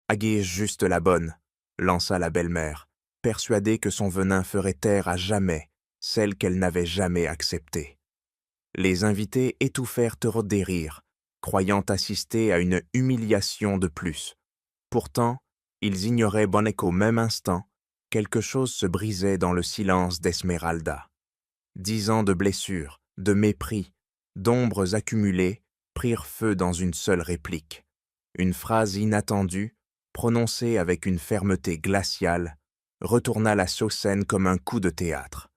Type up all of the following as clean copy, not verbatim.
Aguige juste la bonne, lança la belle-mère, persuadée que son venin ferait taire à jamais celle qu'elle n'avait jamais acceptée. Les invités étouffèrent des rires, croyant assister à une humiliation de plus. Pourtant, ils ignoraient bon qu'au même instant, quelque chose se brisait dans le silence d'Esmeralda. 10 ans de blessures, de mépris, d'ombres accumulées prirent feu dans une seule réplique. Une phrase inattendue, prononcée avec une fermeté glaciale, retourna la Saucenne comme un coup de théâtre.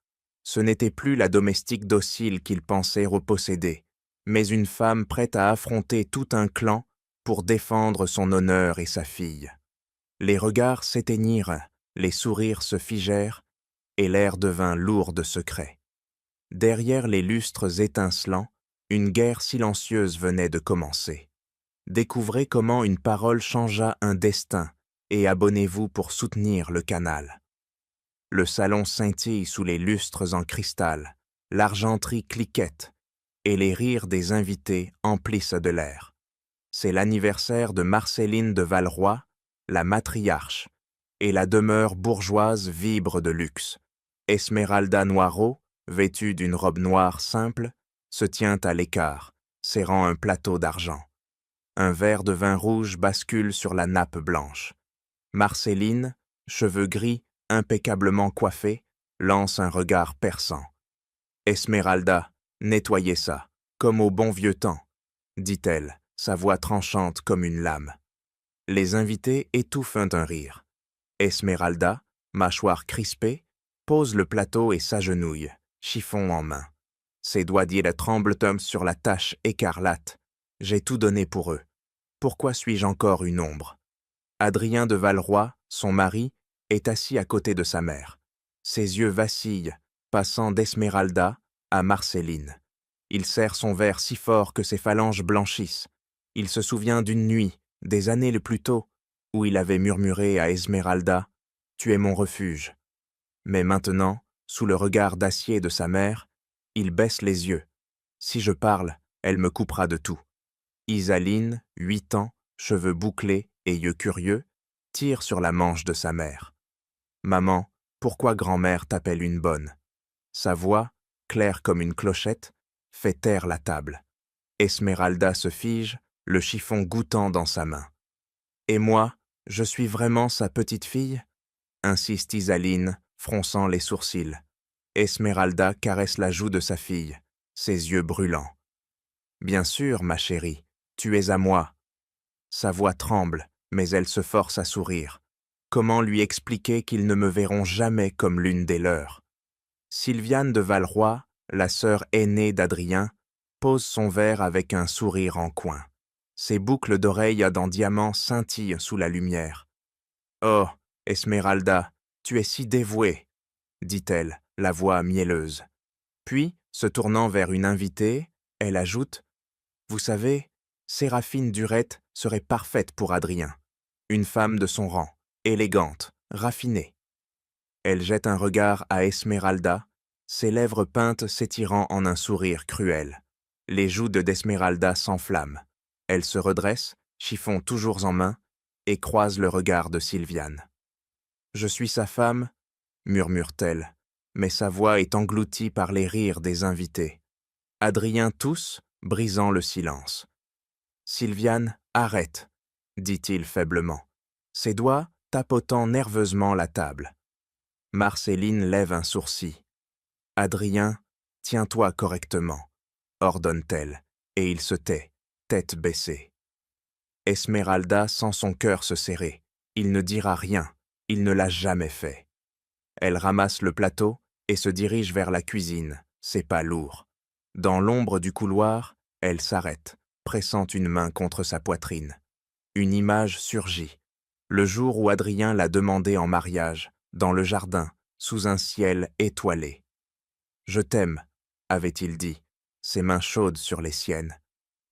Ce n'était plus la domestique docile qu'il pensait reposséder, mais une femme prête à affronter tout un clan pour défendre son honneur et sa fille. Les regards s'éteignirent, les sourires se figèrent, et l'air devint lourd de secrets. Derrière les lustres étincelants, une guerre silencieuse venait de commencer. Découvrez comment une parole changea un destin et abonnez-vous pour soutenir le canal. Le salon scintille sous les lustres en cristal, l'argenterie cliquette et les rires des invités emplissent de l'air. C'est l'anniversaire de Marceline de Valroy, la matriarche, et la demeure bourgeoise vibre de luxe. Esmeralda Noirot, vêtue d'une robe noire simple, se tient à l'écart, serrant un plateau d'argent. Un verre de vin rouge bascule sur la nappe blanche. Marceline, cheveux gris, impeccablement coiffée, lance un regard perçant. « Esmeralda, nettoyez ça, comme au bon vieux temps, » dit-elle, sa voix tranchante comme une lame. Les invités étouffent un rire. Esmeralda, mâchoire crispée, pose le plateau et s'agenouille, chiffon en main. Ses doigts tremblent sur la tache écarlate. J'ai tout donné pour eux. Pourquoi suis-je encore une ombre? Adrien de Valroy, son mari, est assis à côté de sa mère. Ses yeux vacillent, passant d'Esmeralda à Marceline. Il serre son verre si fort que ses phalanges blanchissent. Il se souvient d'une nuit, des années le plus tôt, où il avait murmuré à Esmeralda « Tu es mon refuge ». Mais maintenant, sous le regard d'acier de sa mère, il baisse les yeux. Si je parle, elle me coupera de tout. Isaline, 8 ans, cheveux bouclés et yeux curieux, tire sur la manche de sa mère. « Maman, pourquoi grand-mère t'appelle une bonne ?» Sa voix, claire comme une clochette, fait taire la table. Esmeralda se fige, le chiffon goûtant dans sa main. « Et moi, je suis vraiment sa petite fille ?» insiste Isaline, fronçant les sourcils. Esmeralda caresse la joue de sa fille, ses yeux brûlants. « Bien sûr, ma chérie, tu es à moi. » Sa voix tremble, mais elle se force à sourire. Comment lui expliquer qu'ils ne me verront jamais comme l'une des leurs? Sylviane de Valroy, la sœur aînée d'Adrien, pose son verre avec un sourire en coin. Ses boucles d'oreilles en diamant scintillent sous la lumière. « Oh, Esmeralda, tu es si dévouée !» dit-elle, la voix mielleuse. Puis, se tournant vers une invitée, elle ajoute « Vous savez, Séraphine Durette serait parfaite pour Adrien. Une femme de son rang, élégante, raffinée. » Elle jette un regard à Esmeralda, ses lèvres peintes s'étirant en un sourire cruel. Les joues d'Esmeralda s'enflamment. Elle se redresse, chiffon toujours en main, et croise le regard de Sylviane. « Je suis sa femme » murmure-t-elle, mais sa voix est engloutie par les rires des invités. Adrien tousse, brisant le silence. « Sylviane, arrête » dit-il faiblement, ses doigts tapotant nerveusement la table. Marceline lève un sourcil. « Adrien, tiens-toi correctement » ordonne-t-elle, et il se tait, tête baissée. Esmeralda sent son cœur se serrer. Il ne dira rien, il ne l'a jamais fait. Elle ramasse le plateau et se dirige vers la cuisine, ses pas lourds. Dans l'ombre du couloir, elle s'arrête, pressant une main contre sa poitrine. Une image surgit. Le jour où Adrien l'a demandé en mariage, dans le jardin, sous un ciel étoilé. « Je t'aime », avait-il dit, ses mains chaudes sur les siennes.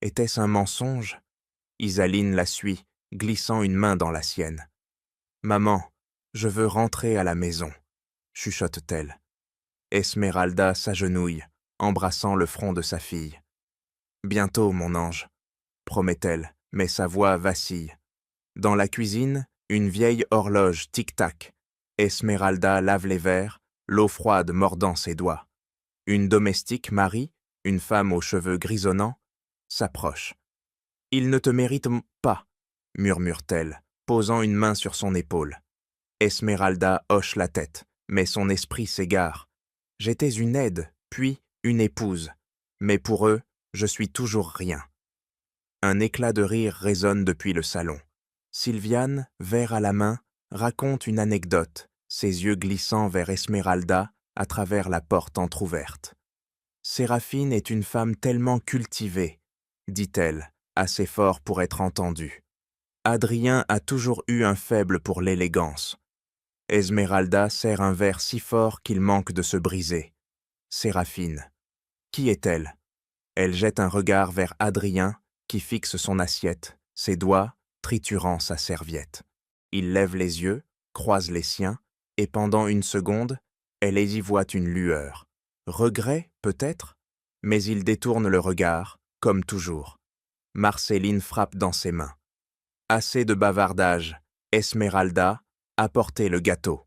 Était-ce un mensonge? Isaline la suit, glissant une main dans la sienne. « Maman, je veux rentrer à la maison », chuchote-t-elle. Esmeralda s'agenouille, embrassant le front de sa fille. « Bientôt, mon ange », promet-elle, mais sa voix vacille. Dans la cuisine, une vieille horloge tic-tac. Esmeralda lave les verres, l'eau froide mordant ses doigts. Une domestique, Marie, une femme aux cheveux grisonnants, s'approche. « Il ne te mérite pas, » murmure-t-elle, posant une main sur son épaule. Esmeralda hoche la tête, mais son esprit s'égare. « J'étais une aide, puis une épouse, mais pour eux, je suis toujours rien. » Un éclat de rire résonne depuis le salon. Sylviane, verre à la main, raconte une anecdote, ses yeux glissant vers Esmeralda à travers la porte entr'ouverte. « Séraphine est une femme tellement cultivée, » dit-elle, assez fort pour être entendue. « Adrien a toujours eu un faible pour l'élégance. » Esmeralda serre un verre si fort qu'il manque de se briser. Séraphine. Qui est-elle? Elle jette un regard vers Adrien, qui fixe son assiette, ses doigts triturant sa serviette. Il lève les yeux, croise les siens, et pendant une seconde, elle y voit une lueur. Regret, peut-être, mais il détourne le regard, comme toujours. Marceline frappe dans ses mains. Assez de bavardage, Esmeralda, apportez le gâteau.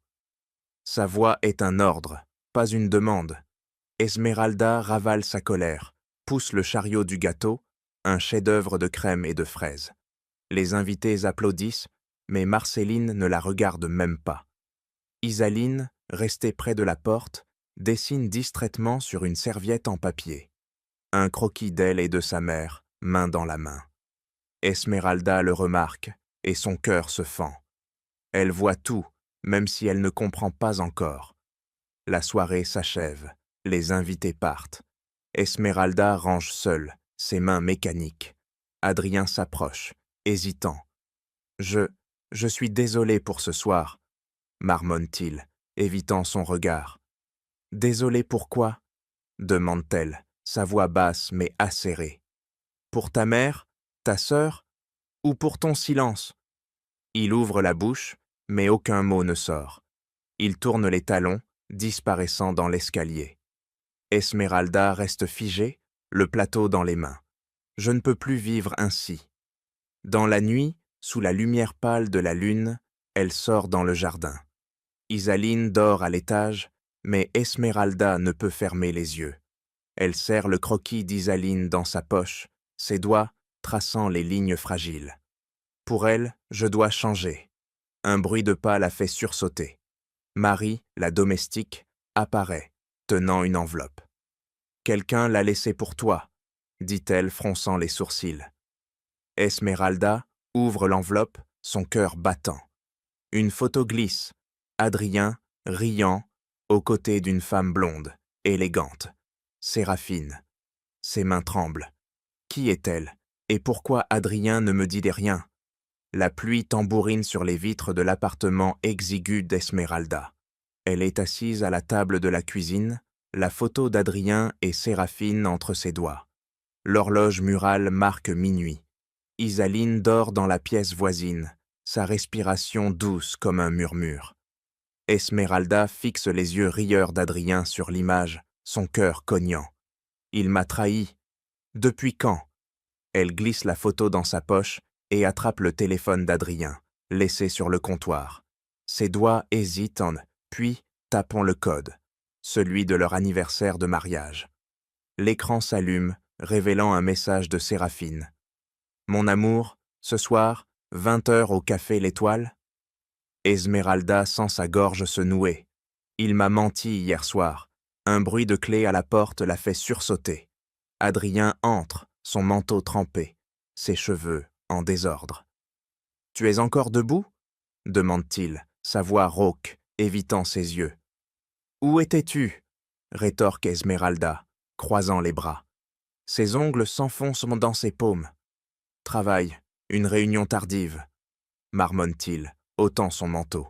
Sa voix est un ordre, pas une demande. Esmeralda ravale sa colère, pousse le chariot du gâteau, un chef-d'œuvre de crème et de fraises. Les invités applaudissent, mais Marceline ne la regarde même pas. Isaline, restée près de la porte, dessine distraitement sur une serviette en papier. Un croquis d'elle et de sa mère, main dans la main. Esmeralda le remarque, et son cœur se fend. Elle voit tout, même si elle ne comprend pas encore. La soirée s'achève, les invités partent. Esmeralda range seule, ses mains mécaniques. Adrien s'approche, hésitant. « Je suis désolé pour ce soir, » marmonne-t-il, évitant son regard. « Désolé pourquoi ?» demande-t-elle, sa voix basse mais acérée. « Pour ta mère, ta sœur, ou pour ton silence ?» Il ouvre la bouche, mais aucun mot ne sort. Il tourne les talons, disparaissant dans l'escalier. Esmeralda reste figée, le plateau dans les mains. « Je ne peux plus vivre ainsi. » Dans la nuit, sous la lumière pâle de la lune, elle sort dans le jardin. Isaline dort à l'étage, mais Esmeralda ne peut fermer les yeux. Elle serre le croquis d'Isaline dans sa poche, ses doigts traçant les lignes fragiles. Pour elle, je dois changer. Un bruit de pas la fait sursauter. Marie, la domestique, apparaît, tenant une enveloppe. « Quelqu'un l'a laissé pour toi, » dit-elle, fronçant les sourcils. Esmeralda ouvre l'enveloppe, son cœur battant. Une photo glisse, Adrien, riant, aux côtés d'une femme blonde, élégante. Séraphine. Ses mains tremblent. Qui est-elle? Et pourquoi Adrien ne me dit rien? La pluie tambourine sur les vitres de l'appartement exigu d'Esmeralda. Elle est assise à la table de la cuisine, la photo d'Adrien et Séraphine entre ses doigts. L'horloge murale marque minuit. Isaline dort dans la pièce voisine, sa respiration douce comme un murmure. Esmeralda fixe les yeux rieurs d'Adrien sur l'image, son cœur cognant. Il m'a trahi. Depuis quand? Elle glisse la photo dans sa poche et attrape le téléphone d'Adrien, laissé sur le comptoir. Ses doigts hésitent, puis tapant le code, celui de leur anniversaire de mariage. L'écran s'allume, révélant un message de Séraphine. « Mon amour, ce soir, 20h au café L'Étoile ?» Esmeralda sent sa gorge se nouer. Il m'a menti hier soir. Un bruit de clé à la porte la fait sursauter. Adrien entre, son manteau trempé, ses cheveux en désordre. « Tu es encore debout ?» demande-t-il, sa voix rauque, évitant ses yeux. « Où étais-tu ?» rétorque Esmeralda, croisant les bras. Ses ongles s'enfoncent dans ses paumes. « Travail, une réunion tardive, » marmonne-t-il, ôtant son manteau.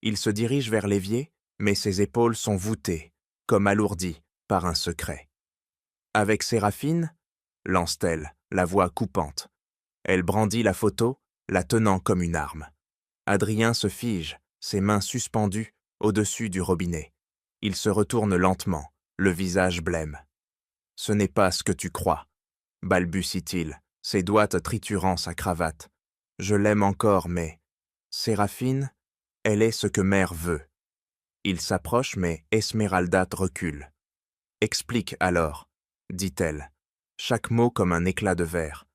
Il se dirige vers l'évier, mais ses épaules sont voûtées, comme alourdies par un secret. « Avec Séraphine ?» lance-t-elle, la voix coupante. Elle brandit la photo, la tenant comme une arme. Adrien se fige, ses mains suspendues au-dessus du robinet. Il se retourne lentement, le visage blême. « Ce n'est pas ce que tu crois, » balbutie-t-il, ses doigts triturant sa cravate. Je l'aime encore, mais... Séraphine, elle est ce que mère veut. Il s'approche, mais Esmeralda recule. Explique alors, dit-elle, chaque mot comme un éclat de verre.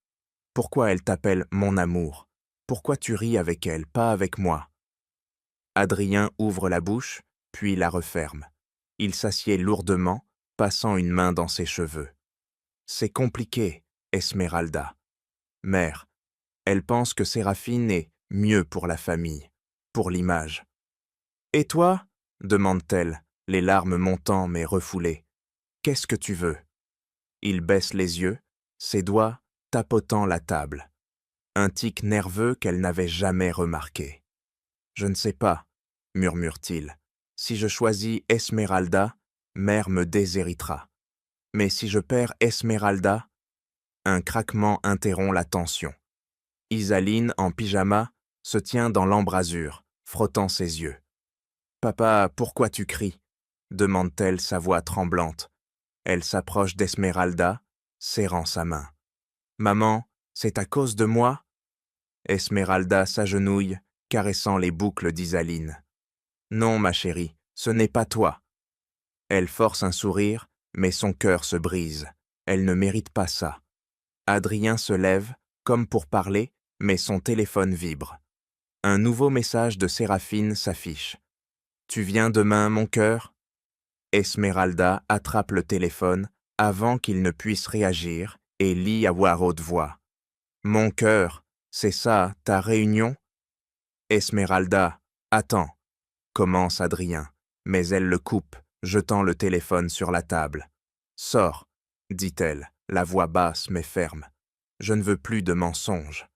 Pourquoi elle t'appelle mon amour? Pourquoi tu ris avec elle, pas avec moi? Adrien ouvre la bouche, puis la referme. Il s'assied lourdement, passant une main dans ses cheveux. C'est compliqué, Esmeralda. Mère, elle pense que Séraphine est mieux pour la famille, pour l'image. Et toi? Demande-t-elle, les larmes montant mais refoulées. Qu'est-ce que tu veux? Il baisse les yeux, ses doigts tapotant la table. Un tic nerveux qu'elle n'avait jamais remarqué. Je ne sais pas, murmure-t-il. Si je choisis Esmeralda, mère me déshéritera. Mais si je perds Esmeralda, un craquement interrompt la tension. Isaline, en pyjama, se tient dans l'embrasure, frottant ses yeux. « Papa, pourquoi tu cries ?» demande-t-elle sa voix tremblante. Elle s'approche d'Esmeralda, serrant sa main. « Maman, c'est à cause de moi ?» Esmeralda s'agenouille, caressant les boucles d'Isaline. « Non, ma chérie, ce n'est pas toi. » Elle force un sourire, mais son cœur se brise. Elle ne mérite pas ça. Adrien se lève, comme pour parler, mais son téléphone vibre. Un nouveau message de Séraphine s'affiche. « Tu viens demain, mon cœur ?» Esmeralda attrape le téléphone avant qu'il ne puisse réagir et lit à haute voix. « Mon cœur, c'est ça, ta réunion ?» Esmeralda, attends, commence Adrien, mais elle le coupe, jetant le téléphone sur la table. « Sors, dit-elle, la voix basse mais ferme. Je ne veux plus de mensonges. »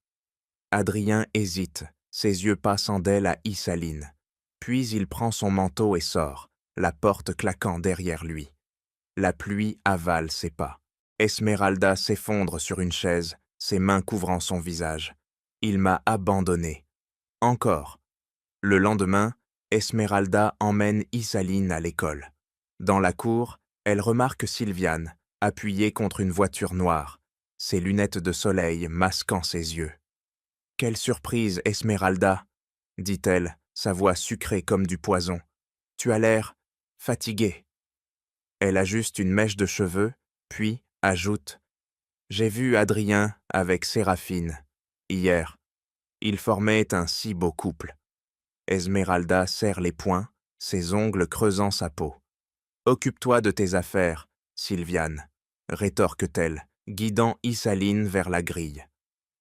Adrien hésite, ses yeux passant d'elle à Isaline. Puis il prend son manteau et sort, la porte claquant derrière lui. La pluie avale ses pas. Esmeralda s'effondre sur une chaise, ses mains couvrant son visage. Il m'a abandonné. Encore. Le lendemain, Esmeralda emmène Isaline à l'école. Dans la cour, elle remarque Sylviane, appuyée contre une voiture noire, ses lunettes de soleil masquant ses yeux. « Quelle surprise, Esmeralda !» dit-elle, sa voix sucrée comme du poison. « Tu as l'air fatiguée. » Elle ajuste une mèche de cheveux, puis ajoute « J'ai vu Adrien avec Séraphine, hier. Ils formaient un si beau couple. » Esmeralda serre les poings, ses ongles creusant sa peau. « Occupe-toi de tes affaires, Sylviane, » rétorque-t-elle, guidant Isaline vers la grille.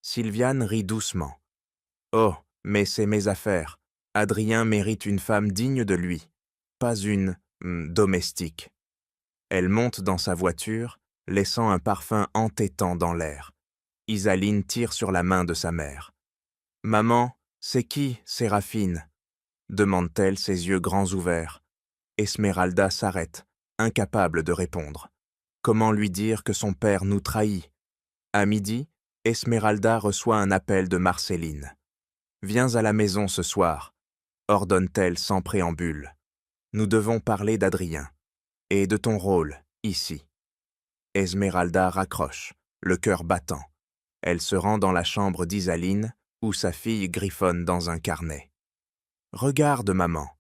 Sylviane rit doucement. « Oh, mais c'est mes affaires. Adrien mérite une femme digne de lui, pas une domestique. » Elle monte dans sa voiture, laissant un parfum entêtant dans l'air. Isaline tire sur la main de sa mère. « Maman, c'est qui, Séraphine ?» demande-t-elle, ses yeux grands ouverts. Esmeralda s'arrête, incapable de répondre. Comment lui dire que son père nous trahit? À midi, Esmeralda reçoit un appel de Marceline. « Viens à la maison ce soir », ordonne-t-elle sans préambule. « Nous devons parler d'Adrien et de ton rôle ici. » Esmeralda raccroche, le cœur battant. Elle se rend dans la chambre d'Isaline, où sa fille griffonne dans un carnet. « Regarde, maman, »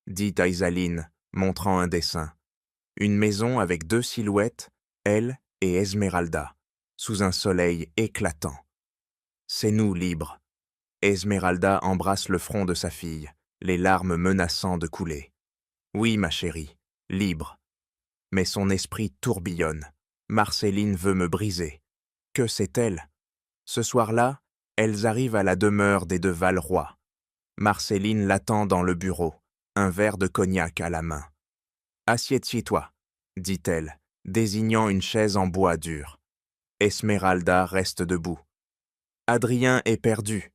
dit à Isaline, montrant un dessin. Une maison avec deux silhouettes, elle et Esmeralda, sous un soleil éclatant. « C'est nous libres. » Esmeralda embrasse le front de sa fille, les larmes menaçant de couler. « Oui, ma chérie, libre. » Mais son esprit tourbillonne. Marceline veut me briser. Que sait-elle? Ce soir-là, elles arrivent à la demeure des de Valroy. Marceline l'attend dans le bureau, un verre de cognac à la main. « Assieds-toi, » dit-elle, désignant une chaise en bois dur. Esmeralda reste debout. « Adrien est perdu, »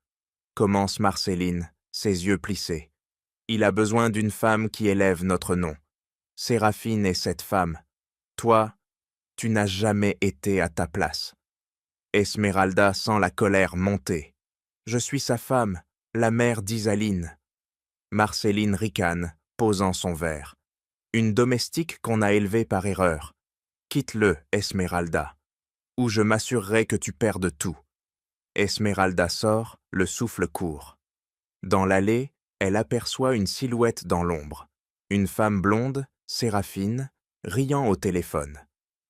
commence Marceline, ses yeux plissés. « Il a besoin d'une femme qui élève notre nom. Séraphine est cette femme. Toi, tu n'as jamais été à ta place. » Esmeralda sent la colère monter. « Je suis sa femme, la mère d'Isaline. » Marceline ricane, posant son verre. « Une domestique qu'on a élevée par erreur. Quitte-le, Esmeralda, ou je m'assurerai que tu perdes tout. » Esmeralda sort, le souffle court. Dans l'allée, elle aperçoit une silhouette dans l'ombre. Une femme blonde, Séraphine, riant au téléphone.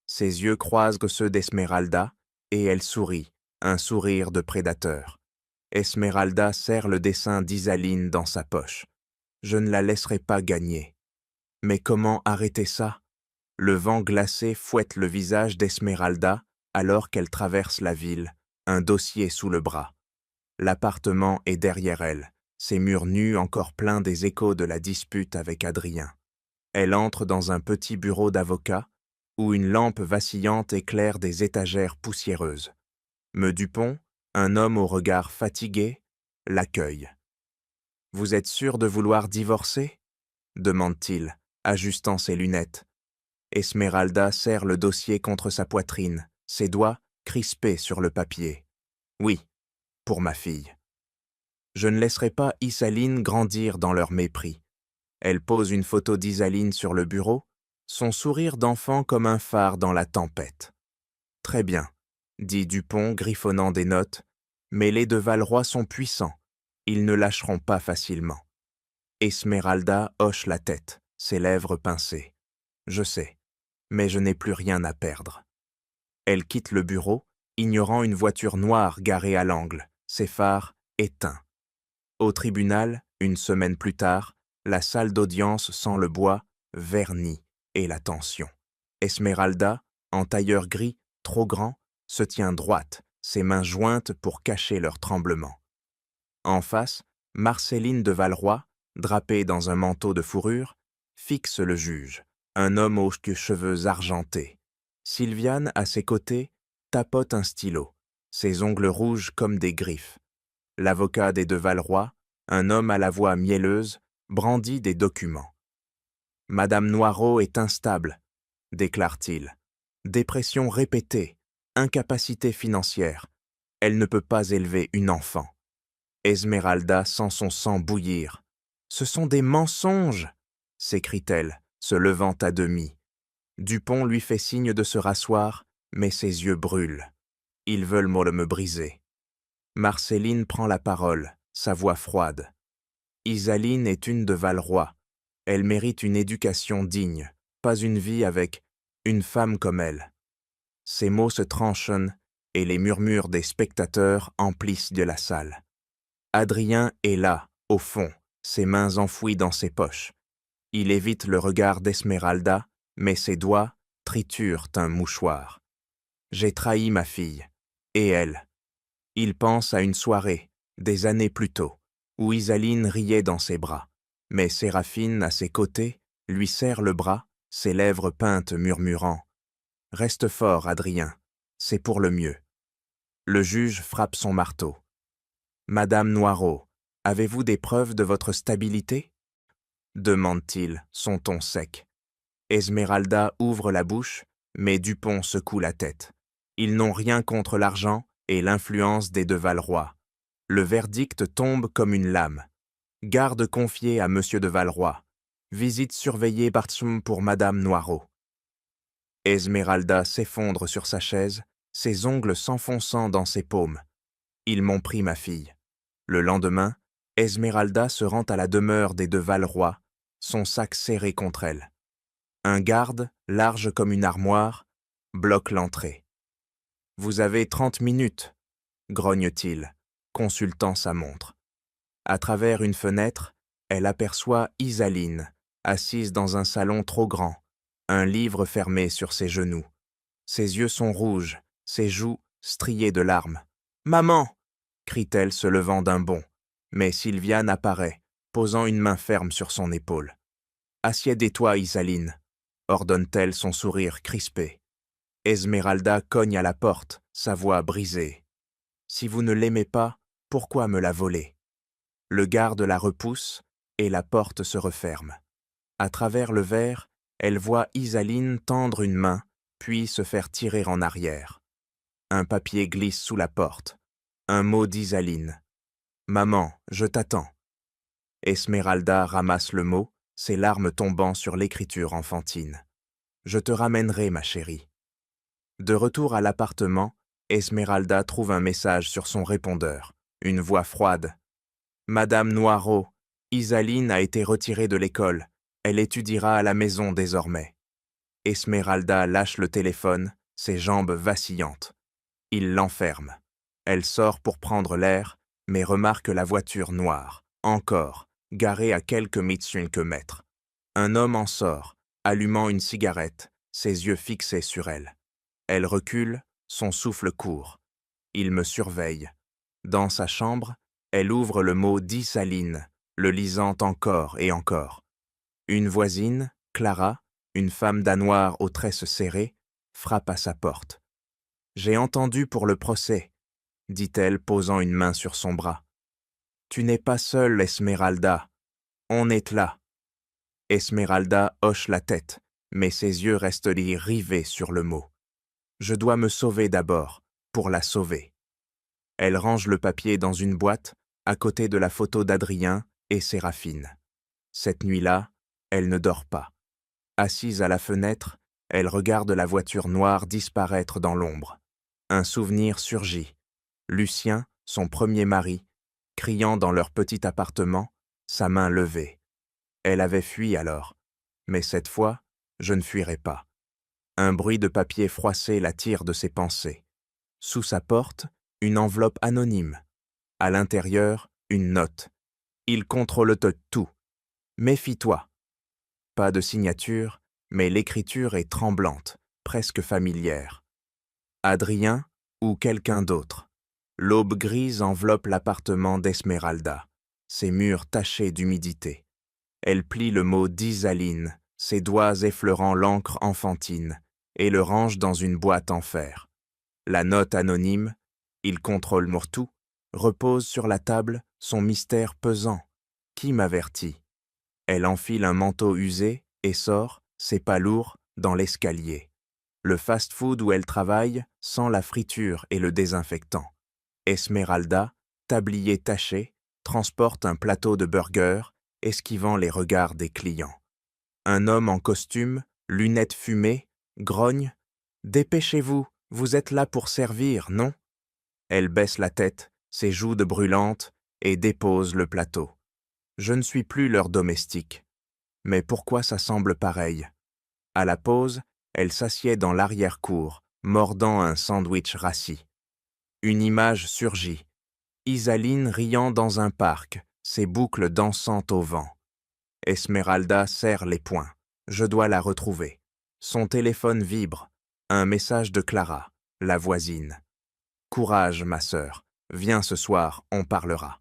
Ses yeux croisent ceux d'Esmeralda et elle sourit, un sourire de prédateur. Esmeralda serre le dessin d'Isaline dans sa poche. Je ne la laisserai pas gagner. Mais comment arrêter ça? Le vent glacé fouette le visage d'Esmeralda alors qu'elle traverse la ville, un dossier sous le bras. L'appartement est derrière elle, ses murs nus encore pleins des échos de la dispute avec Adrien. Elle entre dans un petit bureau d'avocat où une lampe vacillante éclaire des étagères poussiéreuses. Me Dupont, un homme au regard fatigué, l'accueille. « Vous êtes sûr de vouloir divorcer ?» demande-t-il, ajustant ses lunettes. Esmeralda serre le dossier contre sa poitrine, ses doigts crispés sur le papier. « Oui, pour ma fille. Je ne laisserai pas Isaline grandir dans leur mépris. » Elle pose une photo d'Isaline sur le bureau, son sourire d'enfant comme un phare dans la tempête. « Très bien, » dit Dupont, griffonnant des notes, « mais les de Valroy sont puissants. Ils ne lâcheront pas facilement. » Esmeralda hoche la tête, ses lèvres pincées. « Je sais, mais je n'ai plus rien à perdre. » Elle quitte le bureau, ignorant une voiture noire garée à l'angle, ses phares éteints. Au tribunal, une semaine plus tard, la salle d'audience sent le bois, verni et la tension. Esmeralda, en tailleur gris, trop grand, se tient droite, ses mains jointes pour cacher leur tremblement. En face, Marcelline de Valroy, drapée dans un manteau de fourrure, fixe le juge, un homme aux cheveux argentés. Sylviane, à ses côtés, tapote un stylo, ses ongles rouges comme des griffes. L'avocat des de Valroy, un homme à la voix mielleuse, brandit des documents. « Madame Noiraud est instable, » déclare-t-il. « Dépression répétée, incapacité financière. Elle ne peut pas élever une enfant. » Esmeralda sent son sang bouillir. « Ce sont des mensonges !» s'écrie-t-elle, se levant à demi. Dupont lui fait signe de se rasseoir, mais ses yeux brûlent. Ils veulent me briser. Marcelline prend la parole, sa voix froide. « Isaline est une de Valroy. Elle mérite une éducation digne, pas une vie avec une femme comme elle. » Ces mots se tranchent et les murmures des spectateurs emplissent de la salle. Adrien est là, au fond, ses mains enfouies dans ses poches. Il évite le regard d'Esmeralda, mais ses doigts triturent un mouchoir. « J'ai trahi ma fille. Et elle. » Il pense à une soirée, des années plus tôt, où Isaline riait dans ses bras, mais Séraphine, à ses côtés, lui serre le bras, ses lèvres peintes murmurant « Reste fort, Adrien, c'est pour le mieux. » Le juge frappe son marteau. « Madame Noiraud, avez-vous des preuves de votre stabilité ?» demande-t-il, son ton sec. Esmeralda ouvre la bouche, mais Dupont secoue la tête. Ils n'ont rien contre l'argent et l'influence des de Valroy. Le verdict tombe comme une lame. Garde confiée à Monsieur de Valroy. Visite surveillée pour Madame Noiraud. Esmeralda s'effondre sur sa chaise, ses ongles s'enfonçant dans ses paumes. Ils m'ont pris ma fille. Le lendemain, Esmeralda se rend à la demeure des de Valroy, son sac serré contre elle. Un garde, large comme une armoire, bloque l'entrée. « Vous avez 30 minutes, » grogne-t-il, consultant sa montre. À travers une fenêtre, elle aperçoit Isaline, assise dans un salon trop grand, un livre fermé sur ses genoux. Ses yeux sont rouges, ses joues striées de larmes. « Maman !» crie-t-elle se levant d'un bond, mais Sylviane apparaît, posant une main ferme sur son épaule. « Assieds-toi, Isaline !» ordonne-t-elle, son sourire crispé. Esmeralda cogne à la porte, sa voix brisée. « Si vous ne l'aimez pas, pourquoi me la voler ?» Le garde la repousse et la porte se referme. À travers le verre, elle voit Isaline tendre une main, puis se faire tirer en arrière. Un papier glisse sous la porte. Un mot d'Isaline. « Maman, je t'attends. » Esmeralda ramasse le mot, ses larmes tombant sur l'écriture enfantine. « Je te ramènerai, ma chérie. » De retour à l'appartement, Esmeralda trouve un message sur son répondeur. Une voix froide. « Madame Noirot, Isaline a été retirée de l'école. Elle étudiera à la maison désormais. » Esmeralda lâche le téléphone, ses jambes vacillantes. Il l'enferme. Elle sort pour prendre l'air, mais remarque la voiture noire, encore, garée à quelques mètres. Un homme en sort, allumant une cigarette, ses yeux fixés sur elle. Elle recule, son souffle court. Il me surveille. Dans sa chambre, elle ouvre le mot d'Isaline, le lisant encore et encore. Une voisine, Clara, une femme danoire aux tresses serrées, frappe à sa porte. « J'ai entendu pour le procès, » dit-elle posant une main sur son bras. « Tu n'es pas seule, Esmeralda. On est là. » Esmeralda hoche la tête, mais ses yeux restent rivés sur le mot. « Je dois me sauver d'abord, pour la sauver. » Elle range le papier dans une boîte, à côté de la photo d'Adrien et Séraphine. Cette nuit-là, elle ne dort pas. Assise à la fenêtre, elle regarde la voiture noire disparaître dans l'ombre. Un souvenir surgit. Lucien, son premier mari, criant dans leur petit appartement, sa main levée. Elle avait fui alors, mais cette fois, je ne fuirai pas. Un bruit de papier froissé la tire de ses pensées. Sous sa porte, une enveloppe anonyme. À l'intérieur, une note. Il contrôle tout. Méfie-toi. Pas de signature, mais l'écriture est tremblante, presque familière. Adrien ou quelqu'un d'autre. L'aube grise enveloppe l'appartement d'Esmeralda, ses murs tachés d'humidité. Elle plie le mot d'Isaline, ses doigts effleurant l'encre enfantine, et le range dans une boîte en fer. La note anonyme, il contrôle tout, repose sur la table, son mystère pesant. Qui m'avertit? Elle enfile un manteau usé et sort, ses pas lourds, dans l'escalier. Le fast-food où elle travaille sent la friture et le désinfectant. Esmeralda, tablier taché, transporte un plateau de burgers, esquivant les regards des clients. Un homme en costume, lunettes fumées, grogne. « Dépêchez-vous, vous êtes là pour servir, non ?» Elle baisse la tête, ses joues brûlantes, et dépose le plateau. Je ne suis plus leur domestique. Mais pourquoi ça semble pareil? À la pause, elle s'assied dans l'arrière-cour, mordant un sandwich rassis. Une image surgit. Isaline riant dans un parc, ses boucles dansant au vent. Esmeralda serre les poings. Je dois la retrouver. Son téléphone vibre. Un message de Clara, la voisine. « Courage, ma sœur. Viens ce soir, on parlera. »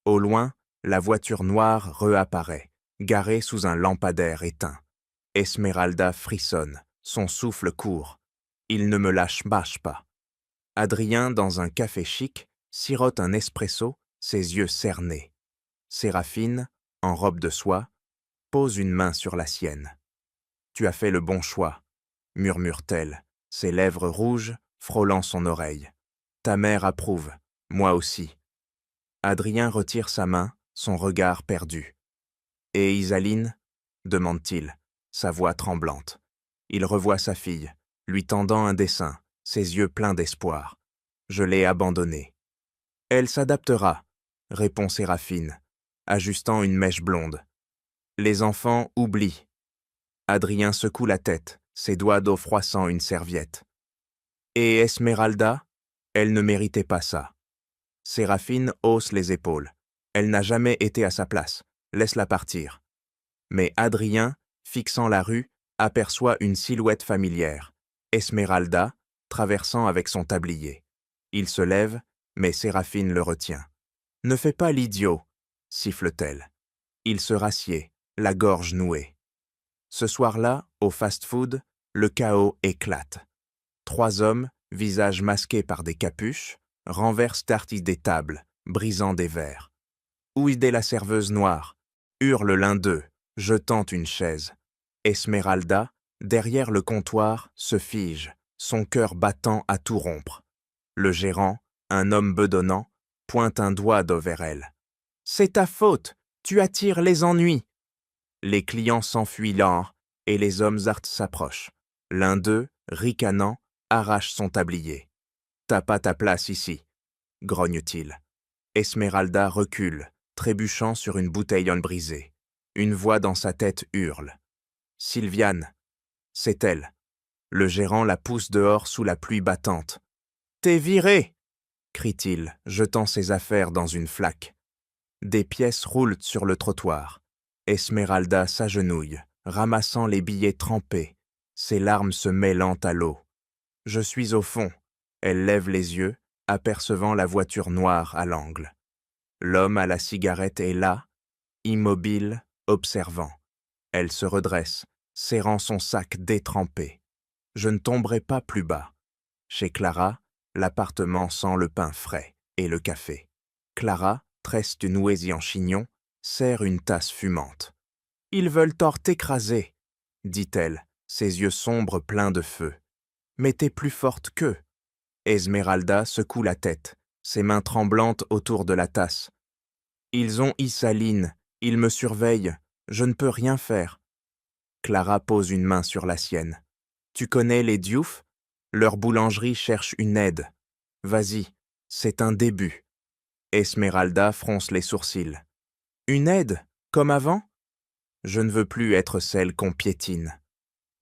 Au loin, la voiture noire réapparaît, garée sous un lampadaire éteint. Esmeralda frissonne, son souffle court. Il ne me lâche pas. Adrien, dans un café chic, sirote un espresso, ses yeux cernés. Séraphine, en robe de soie, pose une main sur la sienne. « Tu as fait le bon choix, » murmure-t-elle, ses lèvres rouges frôlant son oreille. « Ta mère approuve, moi aussi. » Adrien retire sa main, son regard perdu. « Et Isaline ?» demande-t-il, sa voix tremblante. Il revoit sa fille, lui tendant un dessin, ses yeux pleins d'espoir. « Je l'ai abandonnée. »« Elle s'adaptera, » répond Séraphine, ajustant une mèche blonde. « Les enfants oublient. » Adrien secoue la tête, ses doigts d'eau froissant une serviette. « Et Esmeralda ? Elle ne méritait pas ça. » Séraphine hausse les épaules. Elle n'a jamais été à sa place. Laisse-la partir. Mais Adrien, fixant la rue, aperçoit une silhouette familière. Esmeralda, traversant avec son tablier. Il se lève, mais Séraphine le retient. « Ne fais pas l'idiot, » siffle-t-elle. Il se rassied, la gorge nouée. Ce soir-là, au fast-food, le chaos éclate. 3 hommes, visages masqués par des capuches, renversent des tables, brisant des verres. « Où est la serveuse noire ?» hurle l'un d'eux, jetant une chaise. Esmeralda, derrière le comptoir, se fige, son cœur battant à tout rompre. Le gérant, un homme bedonnant, pointe un doigt vers elle. « C'est ta faute, tu attires les ennuis. » Les clients s'enfuient lents et les hommes s'approchent. L'un d'eux, ricanant, arrache son tablier. T'as pas ta place ici, grogne-t-il. Esmeralda recule, trébuchant sur une bouteille en brisée. Une voix dans sa tête hurle. Sylviane, c'est elle. Le gérant la pousse dehors sous la pluie battante. T'es viré, crie-t-il, jetant ses affaires dans une flaque. Des pièces roulent sur le trottoir. Esmeralda s'agenouille, ramassant les billets trempés, ses larmes se mêlant à l'eau. Je suis au fond. Elle lève les yeux, apercevant la voiture noire à l'angle. L'homme à la cigarette est là, immobile, observant. Elle se redresse, serrant son sac détrempé. Je ne tomberai pas plus bas. Chez Clara, l'appartement sent le pain frais et le café. Clara, tresse de nouilles en chignon, sert une tasse fumante. « Ils veulent tort t'écraser, » dit-elle, ses yeux sombres pleins de feu. « Mais t'es plus forte qu'eux. » Esmeralda secoue la tête, ses mains tremblantes autour de la tasse. « Ils ont Isaline, ils me surveillent, je ne peux rien faire. » Clara pose une main sur la sienne. « Tu connais les Diouf? Leur boulangerie cherche une aide. Vas-y, c'est un début. » Esmeralda fronce les sourcils. « Une aide, comme avant? Je ne veux plus être celle qu'on piétine. »«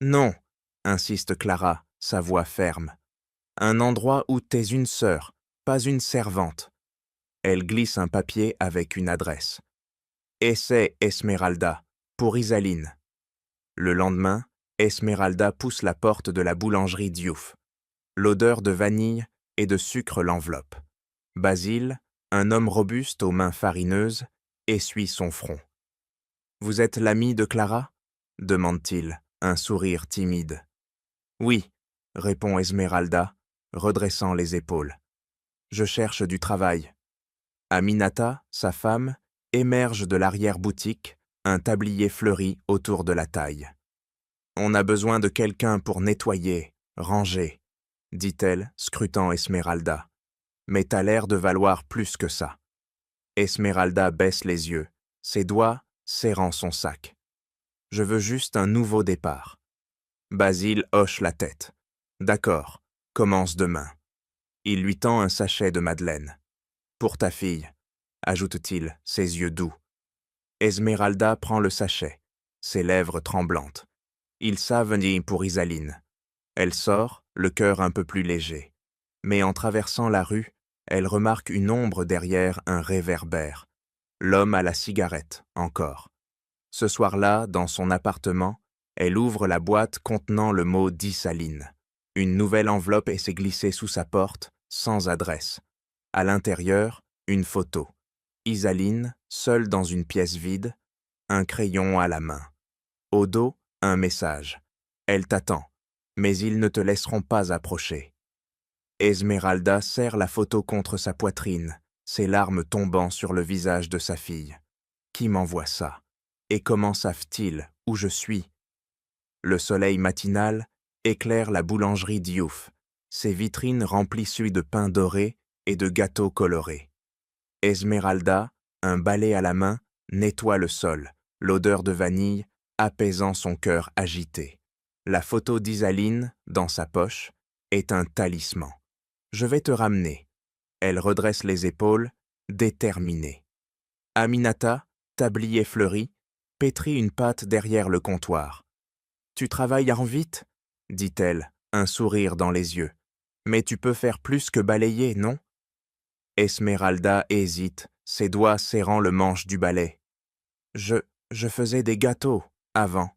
Non, » insiste Clara, sa voix ferme. « Un endroit où t'es une sœur, pas une servante. » Elle glisse un papier avec une adresse. « Essai Esmeralda, pour Isaline. » Le lendemain, Esmeralda pousse la porte de la boulangerie Diouf. L'odeur de vanille et de sucre l'enveloppe. Basile, un homme robuste aux mains farineuses, essuie son front. « Vous êtes l'ami de Clara ?» demande-t-il, un sourire timide. « Oui, » répond Esmeralda, redressant les épaules. « Je cherche du travail. » Aminata, sa femme, émerge de l'arrière-boutique, un tablier fleuri autour de la taille. « On a besoin de quelqu'un pour nettoyer, ranger, » dit-elle, scrutant Esmeralda. « Mais t'as l'air de valoir plus que ça. » Esmeralda baisse les yeux, ses doigts serrant son sac. « Je veux juste un nouveau départ. » Basile hoche la tête. « D'accord, commence demain. » Il lui tend un sachet de madeleine. « Pour ta fille, » ajoute-t-il, ses yeux doux. Esmeralda prend le sachet, ses lèvres tremblantes. Il s'avenir pour Isaline. Elle sort, le cœur un peu plus léger. Mais en traversant la rue, elle remarque une ombre derrière un réverbère. L'homme à la cigarette, encore. Ce soir-là, dans son appartement, elle ouvre la boîte contenant le mot d'Isaline. Une nouvelle enveloppe s'est glissée sous sa porte, sans adresse. À l'intérieur, une photo. Isaline, seule dans une pièce vide, un crayon à la main. Au dos, un message. Elle t'attend, mais ils ne te laisseront pas approcher. Esmeralda serre la photo contre sa poitrine, ses larmes tombant sur le visage de sa fille. Qui m'envoie ça? Et comment savent-ils où je suis? Le soleil matinal éclaire la boulangerie Diouf, ses vitrines remplies de pain doré et de gâteaux colorés. Esmeralda, un balai à la main, nettoie le sol, l'odeur de vanille apaisant son cœur agité. La photo d'Isaline, dans sa poche, est un talisman. « Je vais te ramener. » Elle redresse les épaules, déterminée. Aminata, tablier fleuri, pétrit une pâte derrière le comptoir. « Tu travailles en vite ?» dit-elle, un sourire dans les yeux. « Mais tu peux faire plus que balayer, non ?» Esmeralda hésite, ses doigts serrant le manche du balai. « Je faisais des gâteaux, avant. »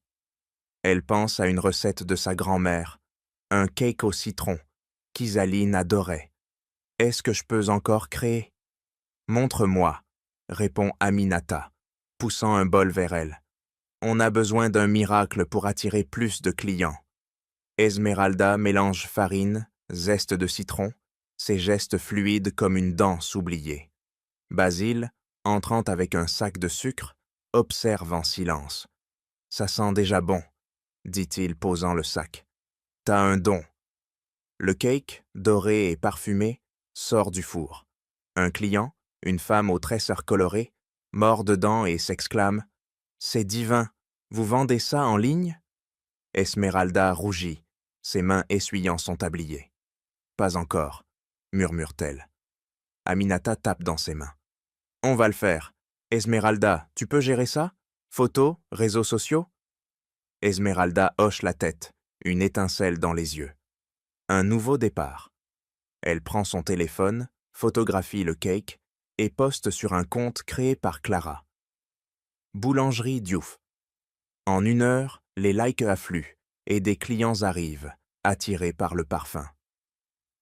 Elle pense à une recette de sa grand-mère, un cake au citron, qu'Isaline adorait. « Est-ce que je peux encore créer ?»« Montre-moi, » répond Aminata, poussant un bol vers elle. « On a besoin d'un miracle pour attirer plus de clients. » Esmeralda mélange farine, zeste de citron, ses gestes fluides comme une danse oubliée. Basile, entrant avec un sac de sucre, observe en silence. « Ça sent déjà bon, » dit-il posant le sac. « T'as un don. » Le cake, doré et parfumé, sort du four. Un client, une femme aux tresseurs colorés, mord dedans et s'exclame « C'est divin, vous vendez ça en ligne ?» Esmeralda rougit, ses mains essuyant son tablier. « Pas encore. murmure-t-elle. Aminata tape dans ses mains. On va le faire. Esmeralda, tu peux gérer ça? Photos, réseaux sociaux? Esmeralda hoche la tête, une étincelle dans les yeux. Un nouveau départ. Elle prend son téléphone, photographie le cake et poste sur un compte créé par Clara. Boulangerie Diouf. En 1 heure, les likes affluent et des clients arrivent, attirés par le parfum.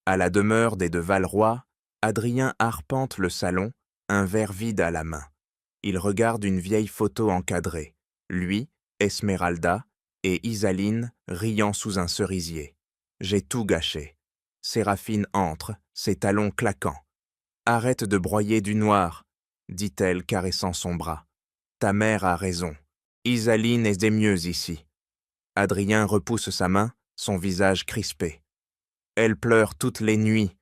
À la demeure des de Valroy, Adrien arpente le salon, un verre vide à la main. Il regarde une vieille photo encadrée, lui, Esmeralda et Isaline riant sous un cerisier. J'ai tout gâché. Séraphine entre, ses talons claquants. « Arrête de broyer du noir, » dit-elle caressant son bras. « Ta mère a raison. Isaline est des mieux ici. » Adrien repousse sa main, son visage crispé. « Elle pleure toutes les nuits, »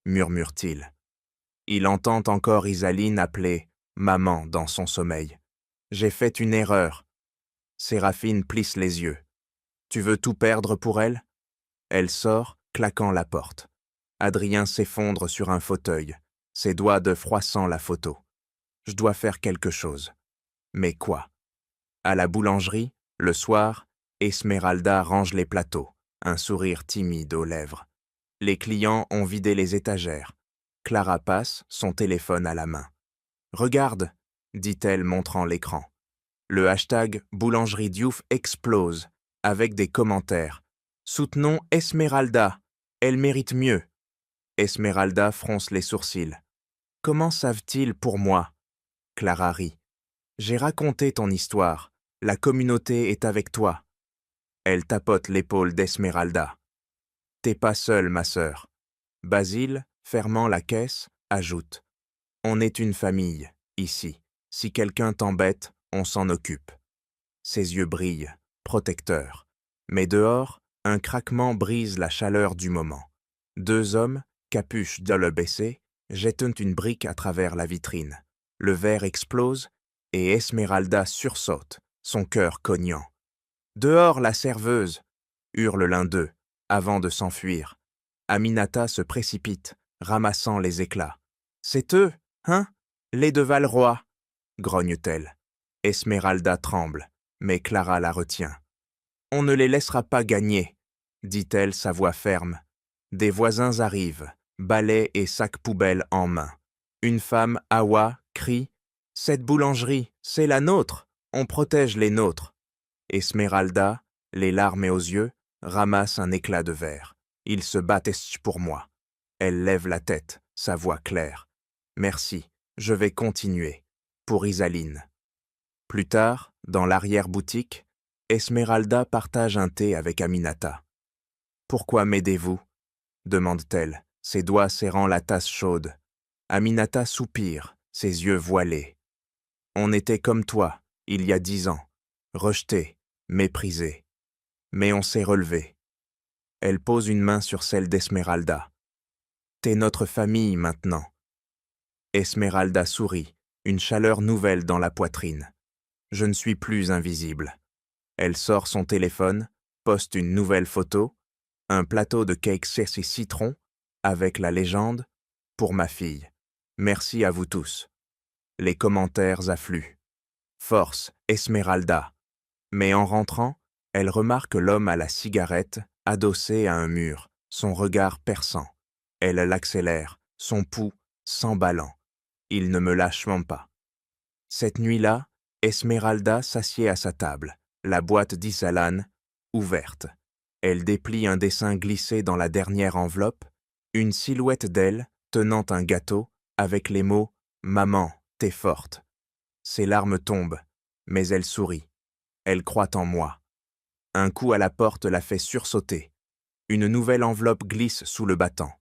murmure-t-il. Il entend encore Isaline appeler « maman » dans son sommeil. « J'ai fait une erreur. » Séraphine plisse les yeux. « Tu veux tout perdre pour elle ?» Elle sort, claquant la porte. Adrien s'effondre sur un fauteuil, ses doigts de froissant la photo. « Je dois faire quelque chose. » Mais quoi? À la boulangerie, le soir, Esmeralda range les plateaux, un sourire timide aux lèvres. Les clients ont vidé les étagères. Clara passe, son téléphone à la main. « Regarde !» dit-elle montrant l'écran. Le hashtag Boulangerie Diouf explose, avec des commentaires. « Soutenons Esmeralda, elle mérite mieux. » Esmeralda fronce les sourcils. « Comment savent-ils pour moi ?» Clara rit. « J'ai raconté ton histoire, la communauté est avec toi. » Elle tapote l'épaule d'Esmeralda. « T'es pas seule, ma sœur. » Basile, fermant la caisse, ajoute. « On est une famille, ici. Si quelqu'un t'embête, on s'en occupe. » Ses yeux brillent, protecteurs. Mais dehors, un craquement brise la chaleur du moment. 2 hommes, capuche dole baissée, jettent une brique à travers la vitrine. Le verre explose et Esmeralda sursaute, son cœur cognant. « Dehors la serveuse !» hurle l'un d'eux, avant de s'enfuir. Aminata se précipite, ramassant les éclats. « C'est eux, hein? Les de Valroy !» grogne-t-elle. Esmeralda tremble, mais Clara la retient. « On ne les laissera pas gagner !» dit-elle, sa voix ferme. Des voisins arrivent, balais et sacs poubelles en main. Une femme, Awa, crie « Cette boulangerie, c'est la nôtre! On protège les nôtres !» Esmeralda, les larmes aux yeux, ramasse un éclat de verre. Ils se battent pour moi. Elle lève la tête, sa voix claire. « Merci, je vais continuer. Pour Isaline. » Plus tard, dans l'arrière-boutique, Esmeralda partage un thé avec Aminata. « Pourquoi m'aidez-vous » demande-t-elle, ses doigts serrant la tasse chaude. Aminata soupire, ses yeux voilés. « On était comme toi, il y a 10 ans, rejetés, méprisés. Mais on s'est relevés. » Elle pose une main sur celle d'Esmeralda. « T'es notre famille maintenant. » Esmeralda sourit, une chaleur nouvelle dans la poitrine. « Je ne suis plus invisible. » Elle sort son téléphone, poste une nouvelle photo, un plateau de cake Cersei citron, avec la légende « Pour ma fille. Merci à vous tous. » Les commentaires affluent. « Force, Esmeralda. » Mais en rentrant, elle remarque l'homme à la cigarette, adossé à un mur, son regard perçant. Elle l'accélère, son pouls s'emballant. Il ne me lâche même pas. Cette nuit-là, Esmeralda s'assied à sa table, la boîte d'Isalane ouverte. Elle déplie un dessin glissé dans la dernière enveloppe, une silhouette d'elle tenant un gâteau avec les mots « Maman, t'es forte ». Ses larmes tombent, mais elle sourit. Elle croit en moi. Un coup à la porte la fait sursauter. Une nouvelle enveloppe glisse sous le battant.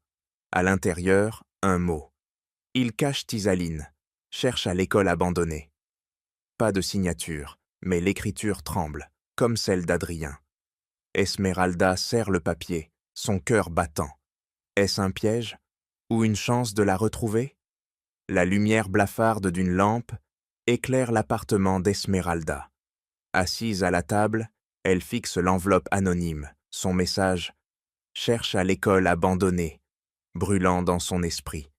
À l'intérieur, un mot. Il cache Isaline, cherche à l'école abandonnée. Pas de signature, mais l'écriture tremble, comme celle d'Adrien. Esmeralda serre le papier, son cœur battant. Est-ce un piège? Ou une chance de la retrouver? La lumière blafarde d'une lampe éclaire l'appartement d'Esmeralda. Assise à la table, elle fixe l'enveloppe anonyme, son message « Cherche à l'école abandonnée. brûlant dans son esprit.